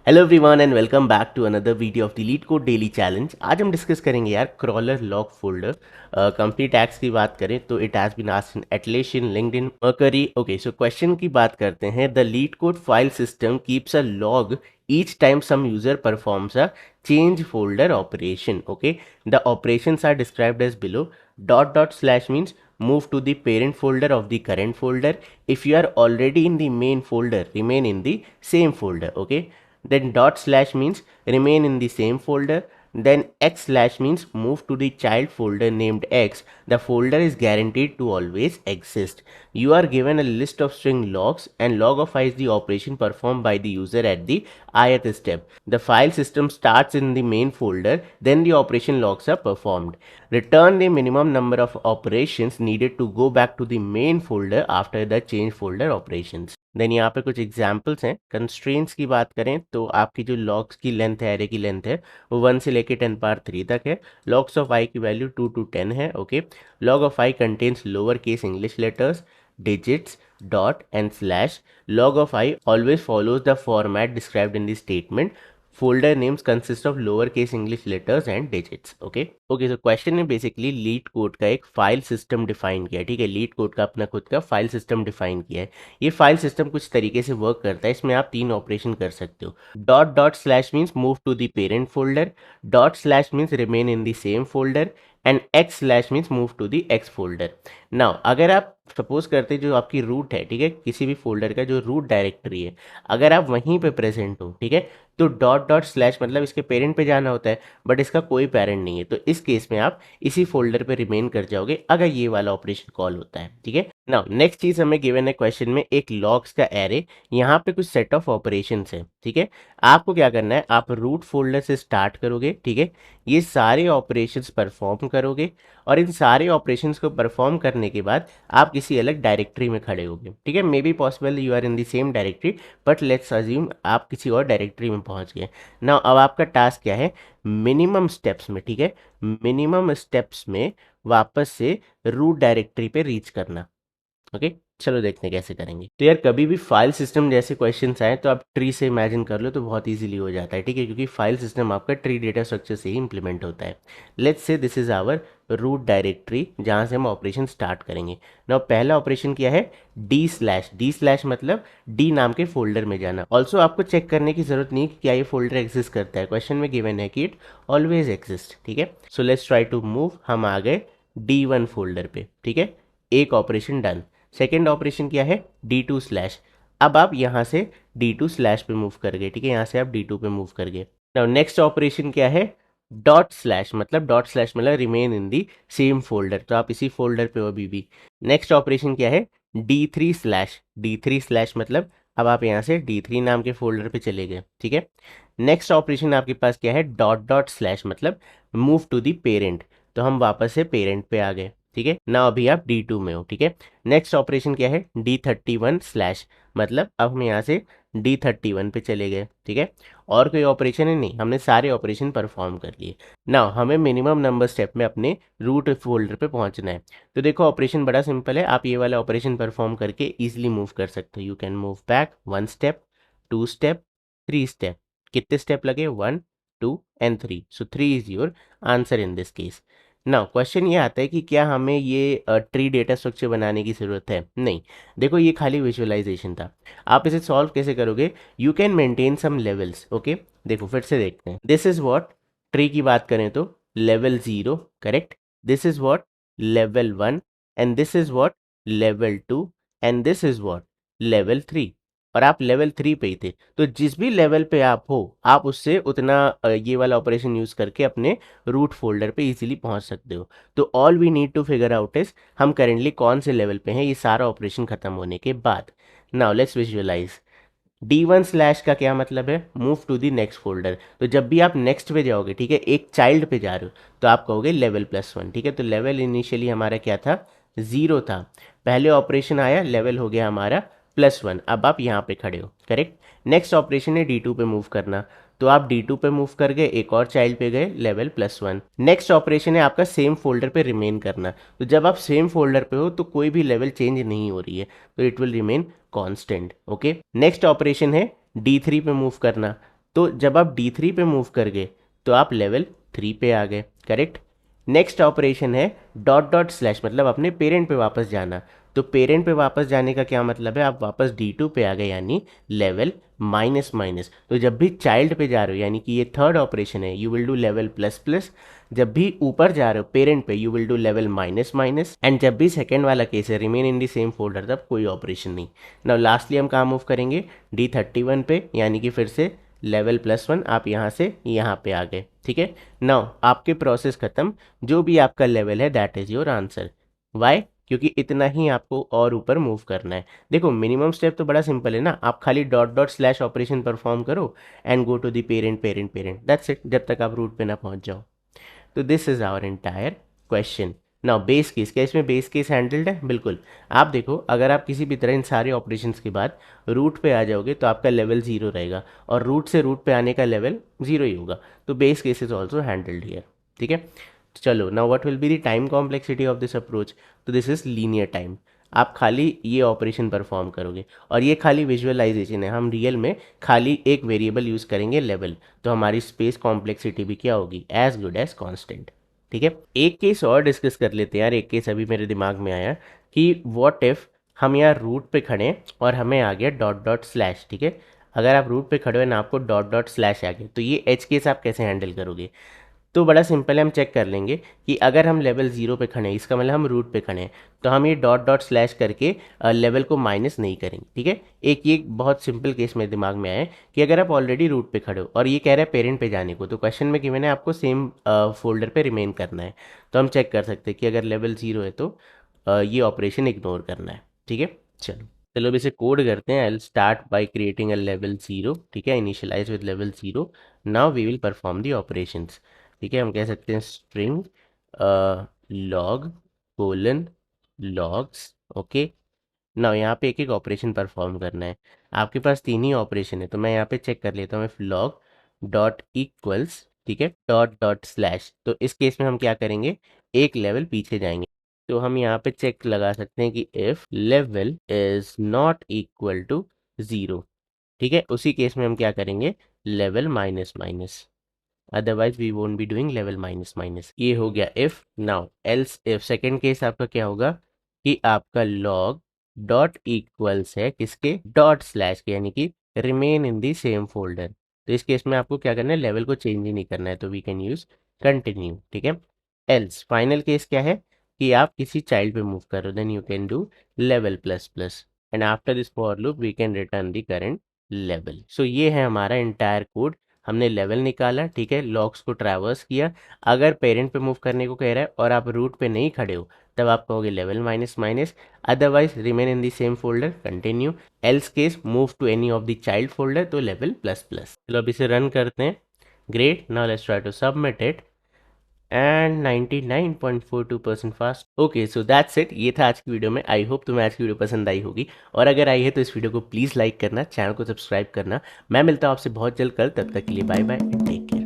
Hello everyone and welcome back to another video of the LeetCode daily challenge. आज हम discuss करेंगे यार crawler log folder. Company tags की बात करें तो it has been asked in Atlassian, LinkedIn, Mercari. Okay, so question की बात करते हैं। The LeetCode file system keeps a log each time some user performs a change folder operation. Okay, the operations are described as below. Dot dot slash means move to the parent folder of the current folder. If you are already in the main folder, remain in the same folder. Okay, then dot slash means remain in the same folder. Then x slash means move to the child folder named x. The folder is guaranteed to always exist. You are given a list of string logs, and log of I is the operation performed by the user at the ith step. The file system starts in the main folder, then the operation logs are performed. Return the minimum number of operations needed to go back to the main folder after the change folder operations. Then यहाँ पे कुछ examples हैं। Constraints की बात करें तो आपकी जो लॉग्स की लेंथ है, एरे की लेंथ है, वो 1 से लेके 10 पावर 3 तक है। लॉग्स ऑफ आई की वैल्यू 2 to 10 है। Okay, log of I contains lower case English letters, digits, dot and slash. Log of I always follows the format described in the statement. Folder names consist of lowercase English letters and digits. Okay, so question ने basically leet code का एक file system define किया है। ठीक है, leet code का अपना खुद का फाइल सिस्टम डिफाइन किया है। ये फाइल सिस्टम कुछ तरीके से वर्क करता है। इसमें आप 3 ऑपरेशन कर सकते हो। Dot dot slash means move to the parent folder, dot slash means remain in the same folder, and X slash means move to the X folder. Now अगर आप सपोज करते जो आपकी रूट है, ठीक है, किसी भी फोल्डर का जो रूट डायरेक्टरी है, अगर आप वहीं पे प्रेजेंट हो, ठीक है, तो डॉट डॉट स्लैश मतलब इसके पेरेंट पे जाना होता है, बट इसका कोई पेरेंट नहीं है, तो इस केस में आप इसी फोल्डर पे रिमेन कर जाओगे अगर ये वाला ऑपरेशन कॉल होता है। ठीक है, नाउ नेक्स्ट चीज हमें गिवन है क्वेश्चन में एक लॉग्स का एरे। यहाँ पे कुछ सेट ऑफ ऑपरेशंस है। ठीक है, आपको क्या करना है, आप रूट फोल्डर से स्टार्ट करोगे। ठीक है, ये सारे ऑपरेशंस परफॉर्म करोगे, और इन सारे ऑपरेशंस को परफॉर्म करने के बाद आप किसी अलग डायरेक्टरी में खड़े होगे। ठीक है, may be possible you are in the same directory, but let's assume आप किसी और डायरेक्टरी में पहुंच गए। नाउ अब आपका टास्क क्या है, मिनिमम स्टेप्स में, ठीक है, मिनिमम स्टेप्स में वापस से रूट डायरेक्टरी पे रीच करना। ओके, चलो देखते हैं कैसे करेंगे। तो यार कभी भी फाइल सिस्टम जैसे क्वेश्चंस आए तो आप ट्री से इमेजिन कर लो तो बहुत इजीली हो जाता है। ठीक है, क्योंकि फाइल सिस्टम आपका ट्री डेटा स्ट्रक्चर से ही इंप्लीमेंट होता है। Let's say this is our root directory जहां से हम ऑपरेशन स्टार्ट करेंगे। ना पहला ऑपरेशन क्या है, डी स्लैश मतलब डी नाम के फोल्डर में जाना। ऑल्सो आपको चेक करने की जरूरत नहीं कि क्या ये फोल्डर एग्जिस्ट करता है, क्वेश्चन में गिवन है कि इट ऑलवेज एग्जिस्ट। ठीक है, so let's try to move. हम आ गए D1 फोल्डर पे। ठीक है, एक ऑपरेशन डन। सेकेंड ऑपरेशन क्या है, D2 स्लैश। अब आप यहाँ से D2 स्लैश पे मूव कर गए। ठीक है, यहाँ से आप D2 पे मूव कर गए। नाउ नेक्स्ट ऑपरेशन क्या है, डॉट स्लैश मतलब remain in the same folder, तो आप इसी फोल्डर पे हो अभी भी। नेक्स्ट ऑपरेशन क्या है, D3 स्लैश मतलब अब आप यहाँ से D3 नाम के फोल्डर पे चले गए। ठीक है, नेक्स्ट ऑपरेशन आपके पास क्या है, डॉट डॉट स्लैश मतलब मूव टू दी पेरेंट, तो हम वापस से पेरेंट पे आ गए। ठीक है, ना अभी आप D2 में हो। ठीक है, नेक्स्ट ऑपरेशन क्या है, D31 स्लैश मतलब अब हम यहाँ से D31 पे चले गए। ठीक है, और कोई ऑपरेशन है नहीं, हमने सारे ऑपरेशन परफॉर्म कर लिए। ना हमें मिनिमम नंबर स्टेप में अपने रूट फोल्डर पे पहुंचना है। तो देखो ऑपरेशन बड़ा सिंपल है, आप ये वाला ऑपरेशन परफॉर्म करके इजीली मूव कर सकते हो। You can move back 1 step, 2 step, 3 step. कितने स्टेप लगे, 1 2 and 3, so 3 is your answer in this case. Now question ये आता है कि क्या हमें ये ट्री डेटा स्ट्रक्चर बनाने की ज़रूरत है? नहीं, देखो ये खाली विजुअलाइजेशन था। आप इसे सॉल्व कैसे करोगे, you can maintain some levels. Okay, देखो फिर से देखते हैं। दिस इज व्हाट, ट्री की बात करें तो level 0, correct. This is what, level 1, and this is what, level 2, and this is what, level 3। और आप लेवल 3 पे ही थे, तो जिस भी लेवल पे आप हो, आप उससे उतना ये वाला ऑपरेशन यूज करके अपने रूट फोल्डर पे इजीली पहुंच सकते हो। तो all we need to figure out is हम करेंटली कौन से लेवल पे हैं ये सारा ऑपरेशन खत्म होने के बाद। Now let's visualise. D1 slash का क्या मतलब है, move to the next folder. तो जब भी आप नेक्स्ट पे जाओगे, ठीक है, एक चाइल्ड पे जा रहे हो, तो आप कहोगे लेवल +1। ठीक है, तो लेवल इनिशियली हमारा क्या था, 0 था। पहले ऑपरेशन आया, लेवल हो गया हमारा +1। अब आप यहाँ पे खड़े हो, करेक्ट। नेक्स्ट ऑपरेशन है D2 पे मूव करना, तो आप D2 पे मूव कर गए, एक और चाइल्ड पे गए, लेवल +1। नेक्स्ट ऑपरेशन है आपका सेम फोल्डर पे रिमेन करना, तो जब आप सेम फोल्डर पे हो तो कोई भी लेवल चेंज नहीं हो रही है, तो it will remain constant. Okay, next operation है D3 पे मूव करना, तो जब आप D3 पे मूव कर गए तो आप लेवल 3 पे आ गए, करेक्ट। नेक्स्ट ऑपरेशन है डॉट डॉट स्लैश, मतलब अपने पेरेंट पे वापस जाना। तो पेरेंट पे वापस जाने का क्या मतलब है, आप वापस D2 पे आ गए, यानी लेवल माइनस माइनस। तो जब भी चाइल्ड पे जा रहे हो, यानी कि ये थर्ड ऑपरेशन है, you will do level plus plus. जब भी ऊपर जा रहे हो पेरेंट पे, you will do level minus minus. And जब भी सेकेंड वाला केस है, remain in the same folder, तब कोई ऑपरेशन नहीं। नाउ लास्टली हम कहाँ मूव करेंगे, D31 पे, यानी कि फिर से लेवल +1, आप यहाँ से यहाँ पे आ गए, ठीक है। नाउ आपके प्रोसेस खत्म, जो भी आपका लेवल है that is your answer. Why, क्योंकि इतना ही आपको और ऊपर मूव करना है। देखो मिनिमम स्टेप तो बड़ा सिंपल है ना, आप खाली dot dot slash operation perform करो and go to the parent parent parent, that's it, जब तक आप रूट पे ना पहुंच जाओ। तो this is our entire question. Now base case, क्या इसमें बेस केस हैंडल्ड है? बिल्कुल। आप देखो, अगर आप किसी भी तरह इन सारे ऑपरेशंस के बाद रूट पे आ जाओगे तो आपका लेवल 0 रहेगा, और रूट से रूट पे आने का लेवल 0 ही होगा। तो base case is also handled here, ठीक है। चलो, now what will be the time complexity of this approach? तो दिस इज लीनियर टाइम। आप खाली ये ऑपरेशन परफॉर्म करोगे, और ये खाली विजुअलाइजेशन है, हम रियल में खाली एक वेरिएबल यूज़ करेंगे लेवल, तो हमारी स्पेस कॉम्प्लेक्सिटी भी क्या होगी, एज गुड एज कांस्टेंट, ठीक है। एक केस और डिस्कस कर लेते हैं यार, एक केस अभी मेरे दिमाग में आया कि व्हाट इफ हम यार रूट पे खड़े हैं और हमें आ गया डॉट डॉट स्लैश, ठीक है। अगर आप रूट पे खड़े हो ना, आपको डॉट डॉट स्लैश आ गया, तो ये एच केस आप कैसे हैंडल करोगे? तो बड़ा सिंपल है, हम चेक कर लेंगे कि अगर हम लेवल 0 पे खड़े हैं, इसका मतलब हम रूट पे खड़े हैं, तो हम ये डॉट डॉट स्लैश करके लेवल को माइनस नहीं करेंगे, ठीक है। एक ये बहुत सिंपल केस मेरे दिमाग में आया है कि अगर आप ऑलरेडी रूट पे खड़े हो और ये कह रहा है पेरेंट पे जाने को, तो क्वेश्चन में गिवन है आपको सेम फोल्डर पे रिमेन करना है। तो हम चेक कर सकते हैं कि अगर लेवल 0 है तो ये ऑपरेशन इग्नोर करना है, ठीक है। चलो चलो, अब इसे कोड करते हैं। I start by creating a level 0, ठीक है, initialise with level 0। Now we will perform the operations, ठीक है। हम कह सकते हैं string log colon logs, okay. Now यहाँ पे एक एक ऑपरेशन परफॉर्म करना है। आपके पास तीन ही ऑपरेशन है, तो मैं यहाँ पे चेक कर लेता हूँ, इफ लॉग डॉट इक्वल्स, ठीक है, डॉट डॉट स्लैश। तो इस केस में हम क्या करेंगे, एक लेवल पीछे जाएंगे। तो हम यहाँ पे चेक लगा सकते हैं कि if level is not equal to 0, ठीक है, उसी केस में हम क्या करेंगे, level minus minus, otherwise we won't be doing level minus minus. ये हो गया if. Now else if, second case आपका क्या होगा कि आपका लॉग डॉट इक्वल्स है किसके, डॉट स्लैश के, यानी कि remain in the same folder. तो इस केस में आपको क्या करना है, लेवल को चेंज ही नहीं करना है, तो वी कैन यूज कंटिन्यू, ठीक है। एल्स फाइनल केस क्या है कि आप किसी चाइल्ड पे मूव करो, then you can do level plus plus, and after this for loop we can return the current level. So ये है हमारा इंटायर कोड। हमने लेवल निकाला, ठीक है, लॉग्स को ट्रैवर्स किया। अगर पेरेंट पे मूव करने को कह रहा है और आप रूट पे नहीं खड़े हो, तब आप कहोगे level minus minus, otherwise remain in the same folder, continue. Else case move to any of the child folder, तो लेवल प्लस प्लस। चलो अब इसे रन करते हैं। Great, now let's try to submit it, and 99.42% fast. Okay, so that's it, ये था आज की वीडियो में। आई होप तुम्हें आज की वीडियो पसंद आई होगी, और अगर आई है तो इस वीडियो को प्लीज़ लाइक करना, चैनल को सब्सक्राइब करना। मैं मिलता हूँ आपसे बहुत जल्द कल, तब तक के लिए bye bye and take care.